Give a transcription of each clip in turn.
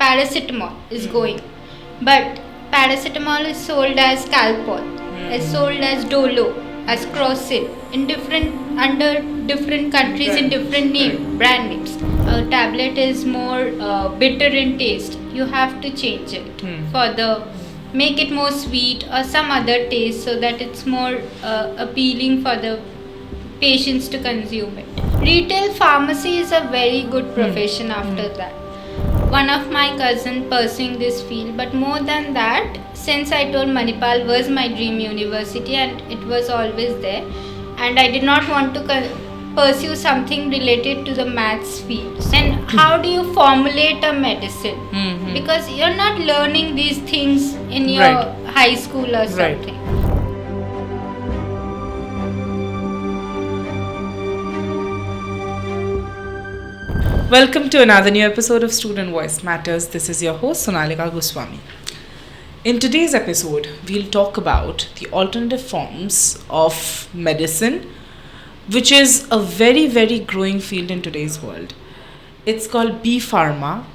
paracetamol is going, but paracetamol is sold as Calpol, is sold as Dolo, as Crocin in different under different countries in different brand names. A tablet is more bitter in taste. You have to change it for the make it more sweet or some other taste so that it's more appealing for the patients to consume it. Retail pharmacy is a very good profession after that. One of my cousin pursuing this field, but more than that, since I told Manipal was my dream university and it was always there, and I did not want to pursue something related to the maths field. And how do you formulate a medicine? Because you're not learning these things in your high school or something. Welcome to another new episode of Student Voice Matters. This is your host Sonalika Goswami. In today's episode, we'll talk about the alternative forms of medicine, which is a very, very growing field in today's world. It's called B-Pharma,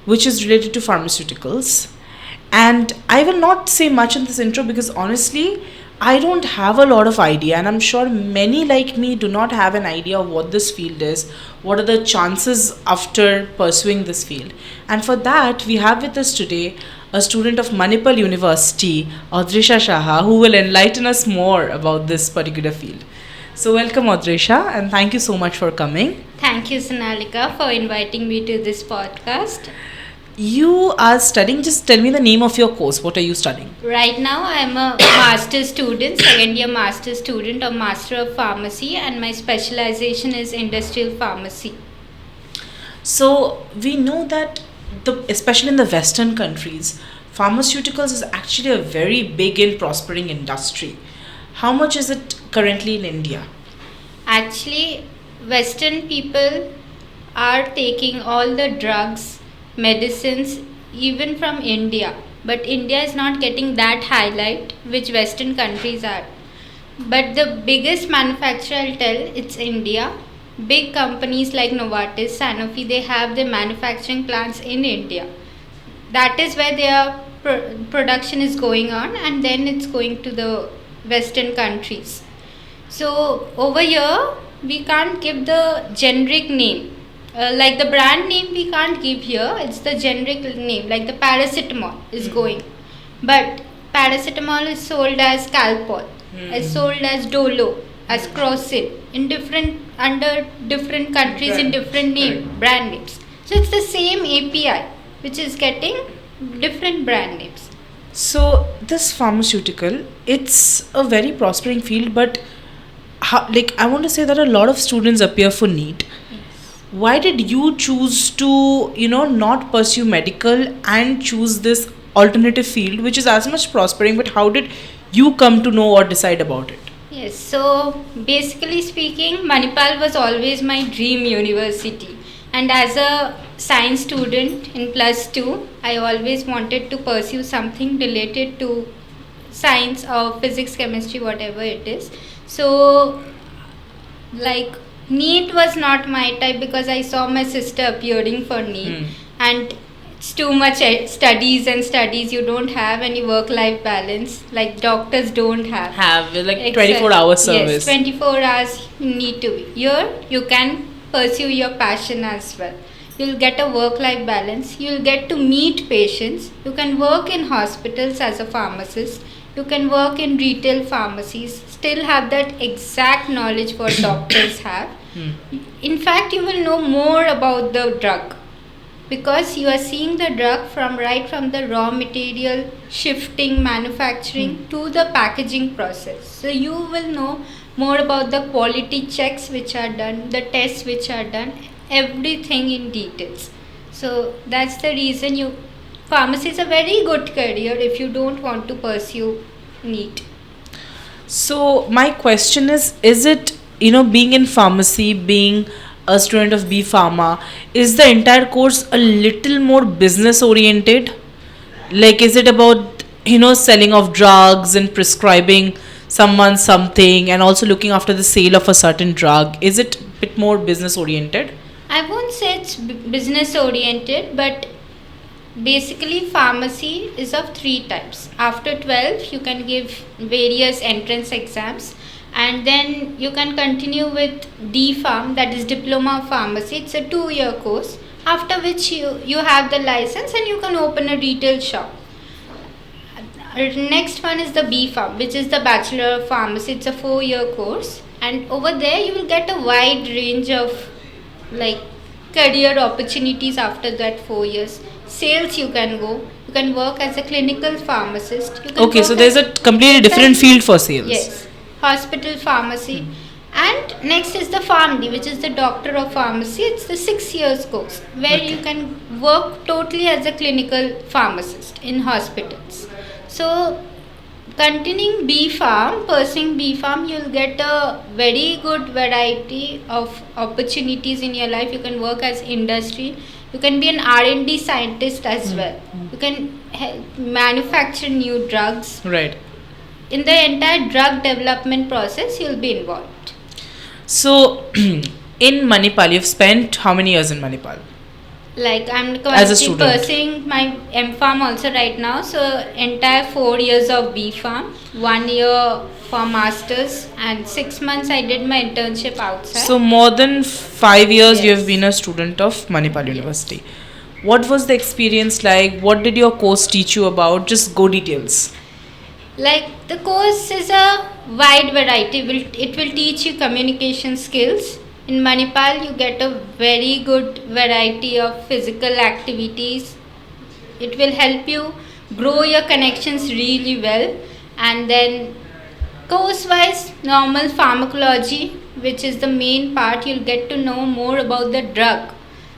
which is related to pharmaceuticals. And I will not say much in this intro because honestly, I don't have a lot of idea, and I'm sure many like me do not have an idea of what this field is, what are the chances after pursuing this field. And for that, we have with us today a student of Manipal University, Adresha Saha, who will enlighten us more about this particular field. So welcome Adresha, and thank you so much for coming. Thank you Sonalika for inviting me to this podcast. You are studying, just tell me the name of your course. What are you studying? Right now I am a master's student, second year master's student of Master of Pharmacy, and my specialization is industrial pharmacy. So we know that especially in the Western countries, pharmaceuticals is actually a very big and prospering industry. How much is it currently in India? Actually, Western people are taking all the drugs, medicines even from India, but India is not getting that highlight which Western countries are. But the biggest manufacturer, I'll tell, it's India. Big companies like Novartis, Sanofi, they have their manufacturing plants in India. That is where their production is going on, and then it's going to the Western countries. So over here we can't give the generic name. Like the brand name we can't give here, it's the generic name, like the paracetamol is going, but paracetamol is sold as Calpol, is sold as Dolo, as Crocin in under different countries in different brand names. So it's the same API which is getting different brand names. So this pharmaceutical, it's a very prospering field, but I want to say that a lot of students appear for NEET. Why did you choose to, not pursue medical and choose this alternative field, which is as much prospering, but how did you come to know or decide about it? Yes, so basically speaking, Manipal was always my dream university. And as a science student in plus 2, I always wanted to pursue something related to science or physics, chemistry, whatever it is. So, NEET was not my type because I saw my sister appearing for NEET, and it's too much studies, you don't have any work-life balance like doctors don't have. 24-hour service. Yes, 24 hours you need to be. Here you can pursue your passion as well. You'll get a work-life balance, you'll get to meet patients, you can work in hospitals as a pharmacist, you can work in retail pharmacies, still have that exact knowledge what doctors have. In fact, you will know more about the drug because you are seeing the drug from the raw material, shifting, manufacturing to the packaging process. So you will know more about the quality checks which are done, the tests which are done, everything in details. So that's the reason pharmacy is a very good career if you don't want to pursue NEET. So my question is it, being in pharmacy, being a student of B-Pharma, is the entire course a little more business oriented? Like, is it about, selling of drugs and prescribing someone something and also looking after the sale of a certain drug? Is it a bit more business oriented? I won't say it's business oriented, but Basically, pharmacy is of three types. After 12, you can give various entrance exams, and then you can continue with D-Pharm, that is Diploma of Pharmacy. It's a 2-year course, after which you have the license and you can open a retail shop. Next one is the B-Pharm, which is the Bachelor of Pharmacy. It's a 4-year course, and over there you will get a wide range of like career opportunities after that 4 years. Sales you can go. You can work as a clinical pharmacist. You can Okay, so work there's as a completely different field for sales. yes, hospital pharmacy. And next is the PharmD, which is the Doctor of Pharmacy. It's the 6 years course where you can work totally as a clinical pharmacist in hospitals. So, continuing B-Pharm, pursuing B-Pharm, you'll get a very good variety of opportunities in your life. You can work as industry. You can be an R&D scientist as well. You can help manufacture new drugs. Right. In the entire drug development process, you'll be involved. So, in Manipal, you've spent how many years in Manipal? Like I'm As a currently student. pursuing my M-Pharm also right now. So entire 4 years of B-Pharm, 1 year for masters, and 6 months I did my internship outside. So, more than 5 years you Yes. have been a student of Manipal University. What was the experience like? What did your course teach you about? Just go details. Like the course is a wide variety. It will teach you communication skills. In Manipal, you get a very good variety of physical activities. It will help you grow your connections really well. And then, course wise, normal pharmacology, which is the main part, you'll get to know more about the drug,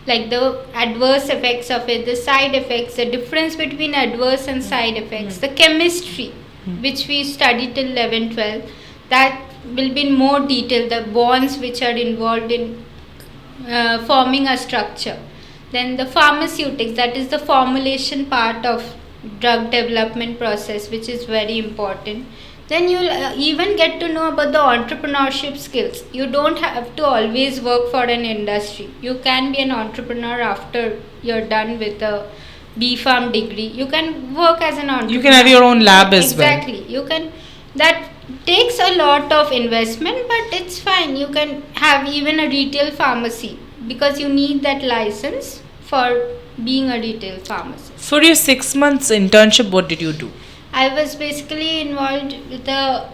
like the adverse effects of it, the side effects, the difference between adverse and side effects, the chemistry, which we study till 11 12, that will be in more detail, the bonds which are involved in forming a structure. Then the pharmaceutics, that is the formulation part of drug development process, which is very important. Then you'll even get to know about the entrepreneurship skills. You don't have to always work for an industry. You can be an entrepreneur after you're done with a B-Pharm degree. You can work as an entrepreneur. You can have your own lab as well. Exactly. You can. That takes a lot of investment, but it's fine. You can have even a retail pharmacy because you need that license for being a retail pharmacist. For your 6 months internship, what did you do? I was basically involved with the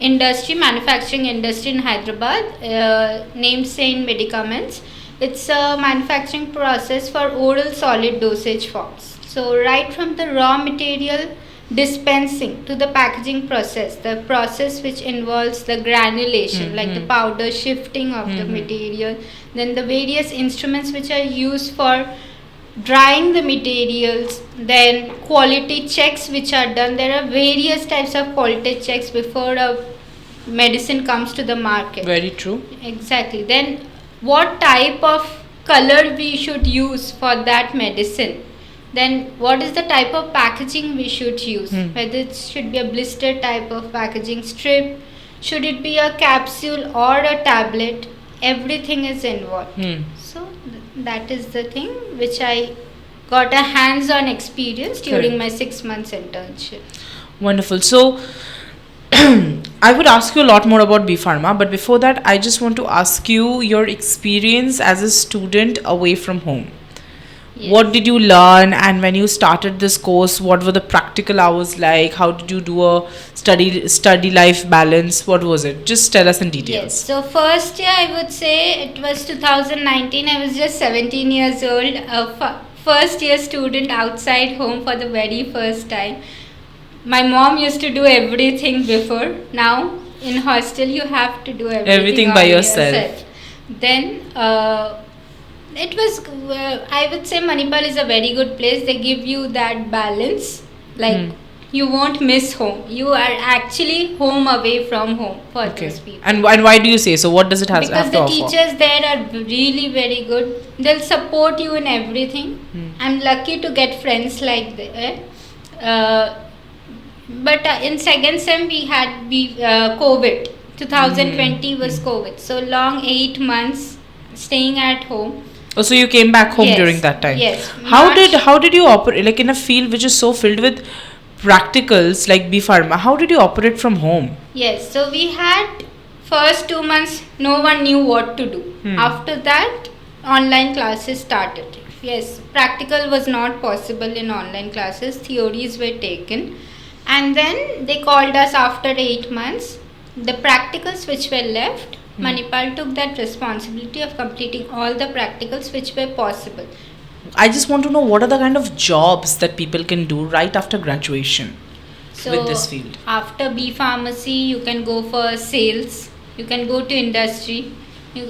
manufacturing industry in Hyderabad, named Saint Medicaments. It's a manufacturing process for oral solid dosage forms. So right from the raw material dispensing to the packaging process, the process which involves the granulation, like the powder shifting of the material, then the various instruments which are used for drying the materials, then quality checks which are done. There are various types of quality checks before a medicine comes to the market. Very true. Exactly. Then what type of color we should use for that medicine. Then what is the type of packaging we should use? Whether it should be a blister type of packaging strip, should it be a capsule or a tablet? Everything is involved. So that is the thing which I got a hands-on experience during my 6 months internship. Wonderful. So, I would ask you a lot more about B-Pharma, but before that, I just want to ask you your experience as a student away from home. Yes. What did you learn, and when you started this course, what were the practical hours like? How did you do a study life balance? What was it? Just tell us in details. Yes. So first year I would say it was 2019. I was just 17 years old, a first year student outside home for the very first time. My mom used to do everything before. Now in hostel you have to do everything by on yourself. Then it was, I would say Manipal is a very good place. They give you that balance. Like you won't miss home. You are actually home away from home for those people. And why do you say so? What does it have Because to the offer? teachers there are really very good. They'll support you in everything. I'm lucky to get friends like that. But in second sem we had COVID. 2020 was COVID. So long 8 months staying at home. Oh, so you came back home during Yes, that time. yes. How did you operate, like in a field which is so filled with practicals like B-Pharma? How did you operate from home? Yes, so we had first 2 months no one knew what to do. After that, online classes started. Yes, practical was not possible in online classes, theories were taken, and then they called us after 8 months. The practicals which were left, Manipal took that responsibility of completing all the practicals which were possible. I just want to know what are the kind of jobs that people can do right after graduation So with this field. after B pharmacy, you can go for sales. You can go to industry. You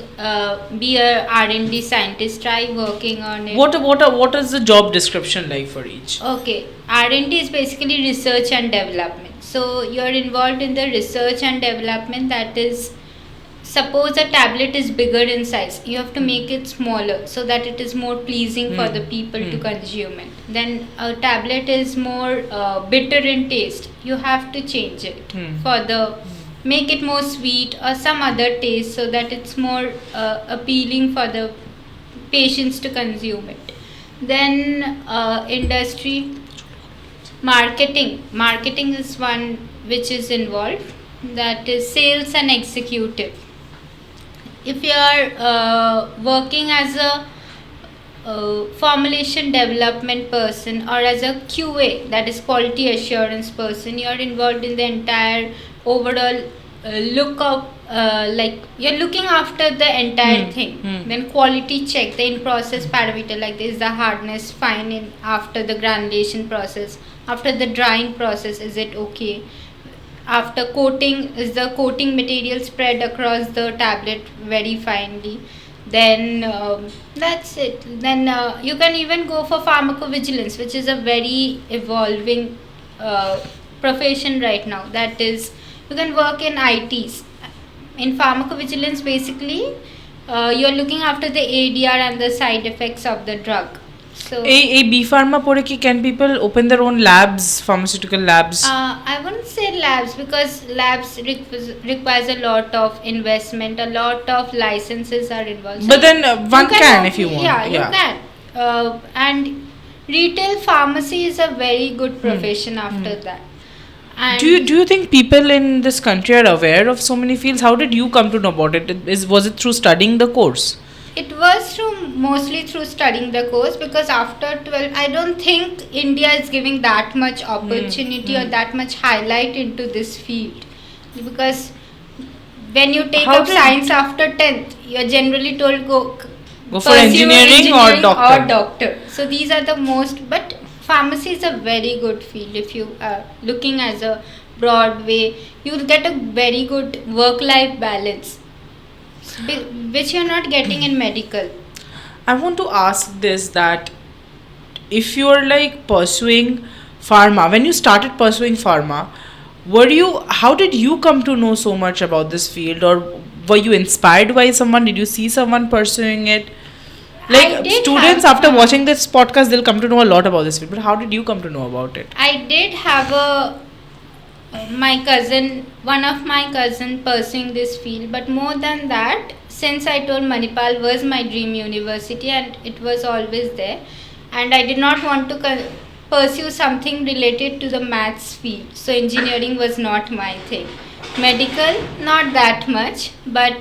be a R&D scientist. Try working on it. What is the job description like for each? Okay, R&D is basically research and development. So you are involved in the research and development. That is, suppose a tablet is bigger in size, you have to make it smaller so that it is more pleasing for the people to consume it. Then a tablet is more bitter in taste, you have to change it for the make it more sweet or some other taste so that it's more appealing for the patients to consume it. Then industry, marketing is one which is involved, that is sales and executive. If you are working as a formulation development person or as a QA, that is quality assurance person, you are involved in the entire overall look of like you're looking after the entire thing. Then quality check the in process parameter, like this is the hardness fine in after the granulation process, after the drying process, is it okay, after coating, is the coating material spread across the tablet very finely. Then that's it. Then you can even go for pharmacovigilance, which is a very evolving profession right now. That is, you can work in ITs. In pharmacovigilance, basically, you're looking after the ADR and the side effects of the drug. So A B-Pharma pore ki can people open their own labs, pharmaceutical labs? I wouldn't say labs, because labs requires a lot of investment, a lot of licenses are involved. So But then one you can if you want. Yeah, you can. And retail pharmacy is a very good profession after that. And Do you think people in this country are aware of so many fields? How did you come to know about it? Was it through studying the course? it was mostly through studying the course, because after 12 I don't think India is giving that much opportunity or that much highlight into this field, because when you take How up did- science after 10th, you're generally told go Go for pursue engineering or doctor. So these are the most, but pharmacy is a very good field. If you are looking as a broad way, you'll get a very good work-life balance, which you're not getting in medical. I want to ask this, that if you're like pursuing pharma, when you started pursuing pharma, how did you come to know so much about this field, or were you inspired by someone? Did you see someone pursuing it? I Like did students have- after watching this podcast, they'll come to know a lot about this field, but how did you come to know about it? I did have one of my cousin pursuing this field, but more than that, since I told Manipal was my dream university and it was always there, and I did not want to pursue something related to the maths field, so engineering was not my thing. Medical, not that much, but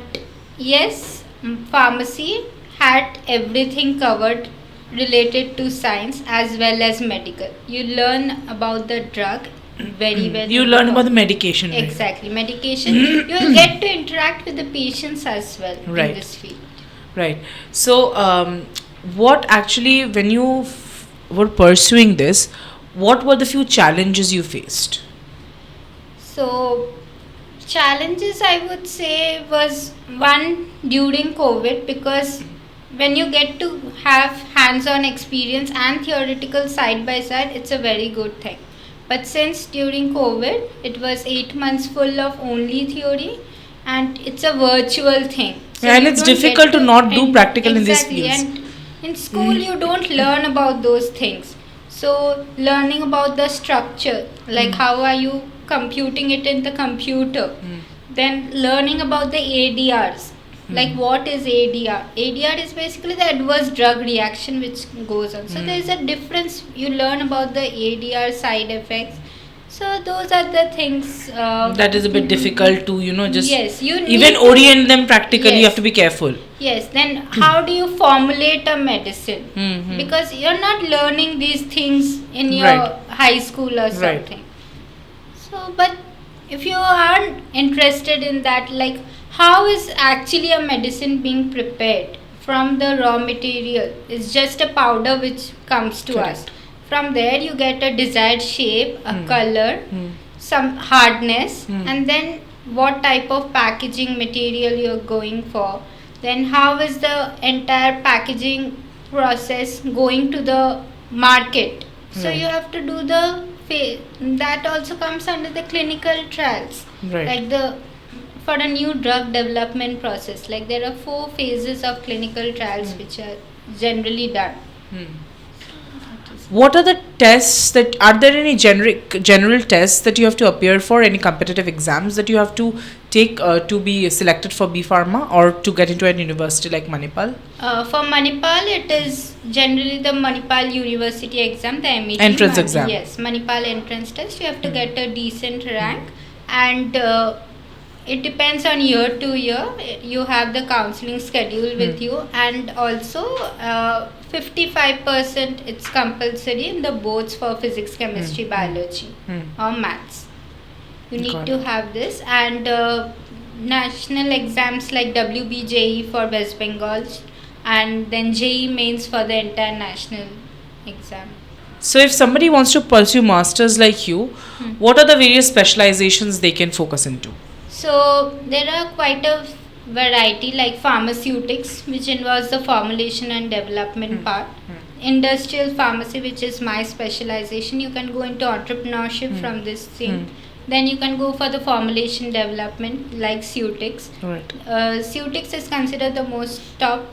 yes, pharmacy had everything covered related to science as well as medical. You learn about the drug very well. You learn about the medication, right? Exactly, medication. You will get to interact with the patients as well Right. in this field. Right. So, what actually, when you were pursuing this, what were the few challenges you faced? So, challenges I would say was one during COVID, because when you get to have hands-on experience and theoretical side by side, it's a very good thing. But since during COVID, it was 8 months full of only theory, and it's a virtual thing. So And you it's don't difficult get to not do practical in these exactly, fields. and in school you don't learn about those things. So learning about the structure, like how are you computing it in the computer, then learning about the ADRs, Like what is ADR? ADR is basically the adverse drug reaction which goes on. So there is a difference. You learn about the ADR side effects. So those are the things that is a bit difficult to just yes, you even need orient them practically. Yes. You have to be careful. Yes, then how do you formulate a medicine? Because you're not learning these things in your Right. high school or something. So, but if you aren't interested in that, like how is actually a medicine being prepared from the raw material? It's just a powder which comes to us. Correct. From there, you get a desired shape, a color, some hardness, and then what type of packaging material you're going for. Then how is the entire packaging process going to the market? So Right. you have to do the that also comes under the clinical trials. Right. Like for a new drug development process, like there are 4 phases of clinical trials which are generally done. What are the tests that are there any general tests that you have to appear for, any competitive exams that you have to take to be selected for B-Pharma or to get into an university like Manipal? For Manipal, it is generally the Manipal University exam, the MET. Entrance exam. Yes, Manipal entrance test. You have to get a decent rank, and it depends on year to year. You have the counseling schedule with you, and also 55% it's compulsory in the boards for physics, chemistry, biology, or maths. You need to have this, and national exams like WBJE for West Bengal, and then JE mains for the entire national exam. So if somebody wants to pursue masters like you, what are the various specializations they can focus into? So there are quite a variety, like pharmaceutics, which involves the formulation and development part. Industrial pharmacy, which is my specialization. You can go into entrepreneurship from this thing. Then you can go for the formulation development, like Ceutics. Right. Ceutics is considered the most top.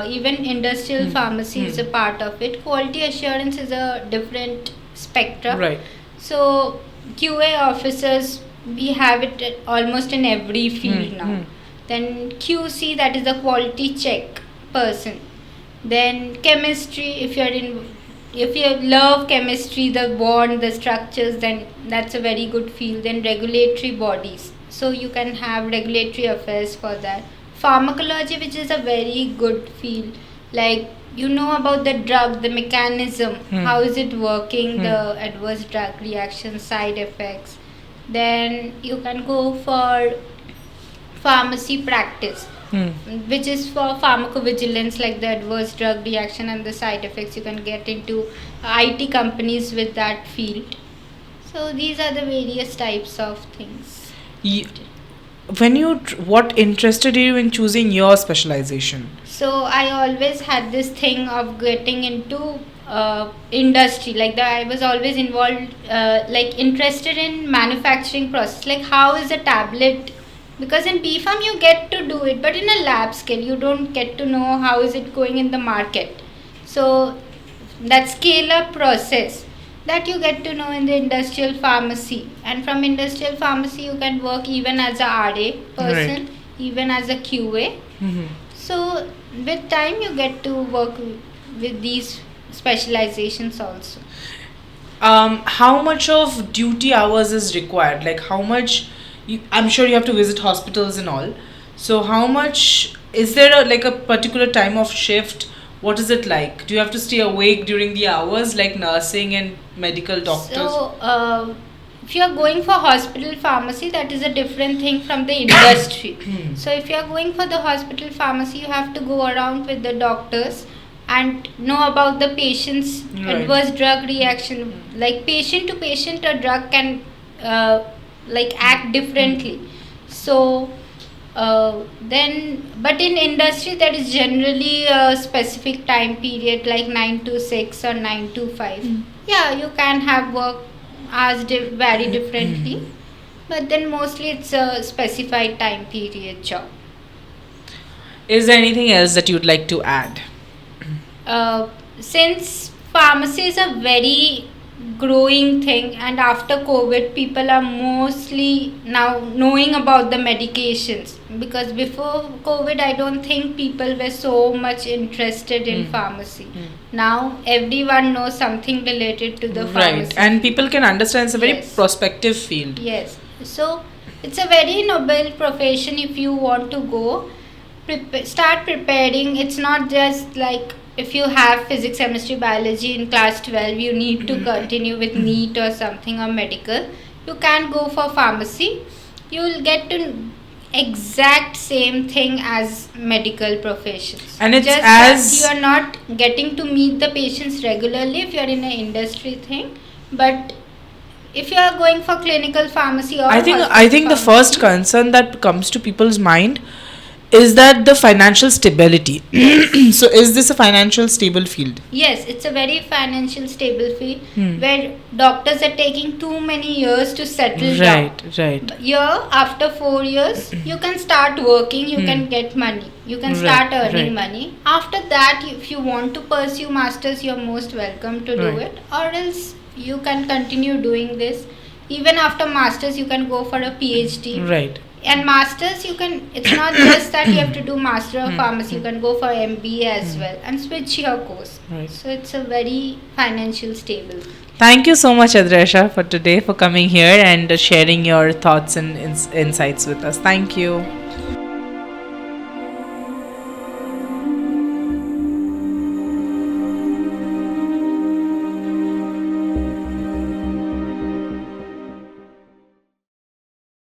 Even industrial pharmacy is a part of it. Quality assurance is a different spectrum. Right. So QA officers, we have it almost in every field now. Then QC, that is the quality check person. Then chemistry, if you love chemistry, the bond, the structures, then that's a very good field. Then regulatory bodies, so you can have regulatory affairs for that. Pharmacology, which is a very good field, like you know about the drug, the mechanism, how is it working, the adverse drug reaction, side effects. Then you can go for pharmacy practice, which is for pharmacovigilance, like the adverse drug reaction and the side effects. You can get into IT companies with that field. So these are the various types of things. What interested you in choosing your specialization? So I always had this thing of getting into industry, like that I was always involved, like interested in manufacturing process, like how is a tablet, because in B-Pharm you get to do it, but in a lab scale you don't get to know how is it going in the market. So that scale up process, that you get to know in the industrial pharmacy, and from industrial pharmacy you can work even as a RA person, even as a QA. So with time you get to work with these specializations also. How much of duty hours is required? Like how much? I'm sure you have to visit hospitals and all. So how much is there a particular time of shift? What is it like? Do you have to stay awake during the hours like nursing and medical doctors? So if you are going for hospital pharmacy, that is a different thing from the industry. So if you are going for the hospital pharmacy, you have to go around with the doctors and know about the patient's adverse drug reaction. Like patient to patient, a drug can act differently. So then, but in industry there is generally a specific time period, like 9 to 6 or 9 to 5. Yeah, you can have work hours vary differently, but then mostly it's a specified time period job. Is there anything else that you'd like to add? Since pharmacy is a very growing thing, and after COVID people are mostly now knowing about the medications, because before COVID I don't think people were so much interested in pharmacy. Now everyone knows something related to the pharmacy. Right, and people can understand it's a very Yes. prospective field. Yes, so it's a very noble profession. If you want to go, start preparing. It's not just like if you have physics, chemistry, biology in class 12, you need to continue with NEET or something or medical. You can go for pharmacy. You will get to exact same thing as medical professions. And it's just as- that you are not getting to meet the patients regularly if you are in an industry thing, but if you are going for clinical pharmacy or I think hospital the first pharmacy, concern that comes to people's mind is that the financial stability. So is this a financial stable field? yes, it's a very financial stable field where doctors are taking too many years to settle down. Right. Year after 4 years, you can start working, you can get money, you can start Right, earning right. money. After that, if you want to pursue masters, you're most welcome to do Right. it, or else you can continue doing this. Even after masters, you can go for a PhD. Right. And masters, you can, it's not just that you have to do master of pharmacy, you can go for MBA as well and switch your course. Right. So it's a very financial stable. Thank you so much, Adresha, for today, for coming here and sharing your thoughts and insights with us. Thank you.